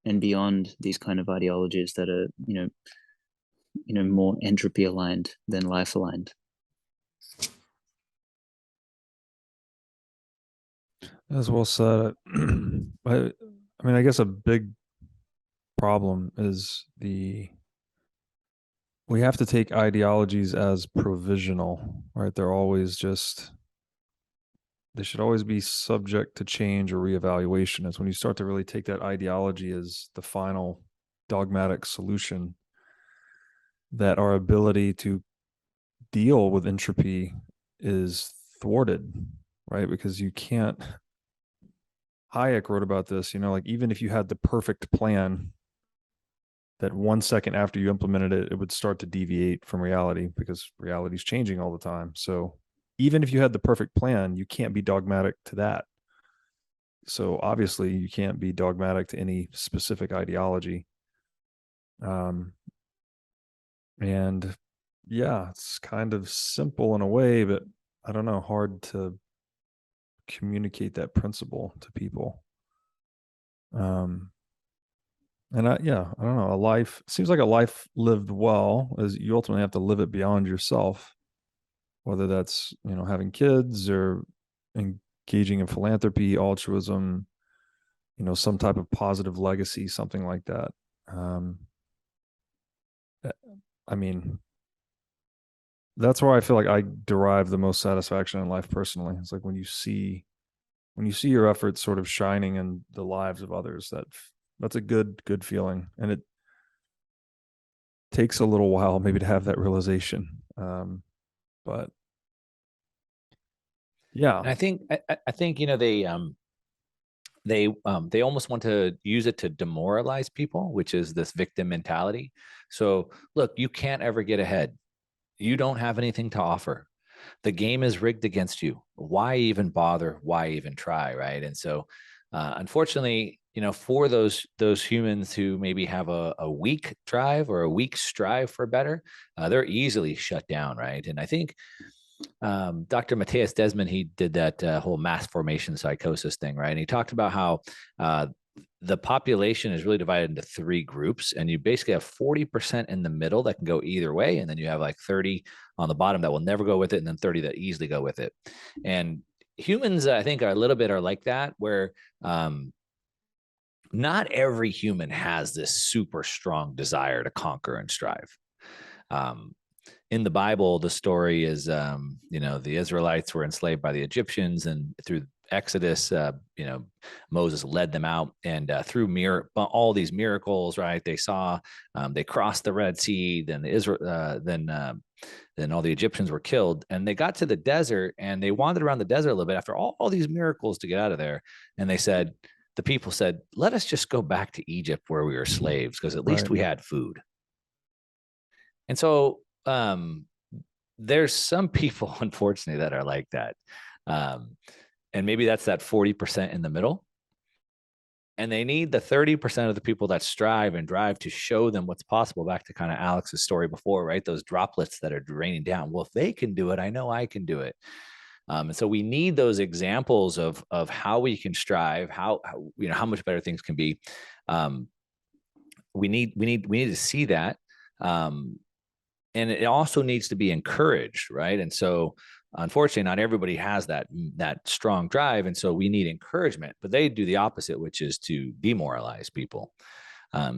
and beyond these kind of ideologies that are more entropy aligned than life aligned. As well said. I mean, I guess a big problem is we have to take ideologies as provisional, right? They should always be subject to change or reevaluation. It's when you start to really take that ideology as the final dogmatic solution that our ability to deal with entropy is thwarted, right? Because you can't, Hayek wrote about this, like even if you had the perfect plan, that 1 second after you implemented it, it would start to deviate from reality because reality is changing all the time. So even if you had the perfect plan, you can't be dogmatic to that. So obviously you can't be dogmatic to any specific ideology. And yeah, it's kind of simple in a way, but I don't know, hard to communicate that principle to people. And I don't know, seems like a life lived well is you ultimately have to live it beyond yourself, whether that's, having kids or engaging in philanthropy, altruism, some type of positive legacy, something like that. I mean, that's where I feel like I derive the most satisfaction in life personally. It's like when you see your efforts sort of shining in the lives of others, that's a good feeling. And it takes a little while maybe to have that realization. But yeah. And I think they almost want to use it to demoralize people, which is this victim mentality. So look, you can't ever get ahead. You don't have anything to offer. The game is rigged against you. Why even bother? Why even try? Right. And so, unfortunately, for those humans who maybe have a weak drive or a weak strive for better, they're easily shut down. Right. And I think Dr. Matthias Desmond, he did that whole mass formation psychosis thing, right? And he talked about how the population is really divided into 3 groups, and you basically have 40% in the middle that can go either way, and then you have like 30 on the bottom that will never go with it, and then 30 that easily go with it. And humans, I think, are like that, where not every human has this super strong desire to conquer and strive. In the Bible, the story is, the Israelites were enslaved by the Egyptians, and through Exodus, Moses led them out, and through all these miracles, right? They saw, they crossed the Red Sea, then then all the Egyptians were killed, and they got to the desert, and they wandered around the desert a little bit after all these miracles to get out of there. And the people said, let us just go back to Egypt where we were slaves, because at least we had food. And so there's some people, unfortunately, that are like that. And maybe that's that 40% in the middle. And they need the 30% of the people that strive and drive to show them what's possible. Back to kind of Alex's story before, right? Those droplets that are raining down. Well, if they can do it, I know I can do it. And so we need those examples of how we can strive, how much better things can be. We need to see that. And it also needs to be encouraged, right? And so unfortunately, not everybody has that strong drive. And so we need encouragement, but they do the opposite, which is to demoralize people.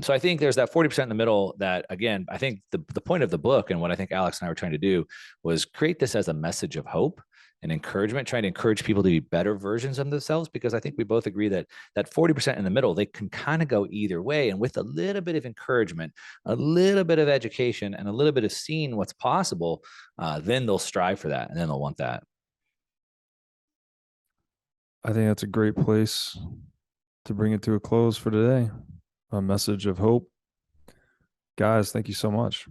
So I think there's that 40% in the middle that, again, I think the point of the book and what I think Alex and I were trying to do was create this as a message of hope and encouragement, trying to encourage people to be better versions of themselves, because I think we both agree that 40% in the middle, they can kind of go either way. And with a little bit of encouragement, a little bit of education, and a little bit of seeing what's possible, then they'll strive for that, and then they'll want that. I think that's a great place to bring it to a close for today. A message of hope. Guys, thank you so much.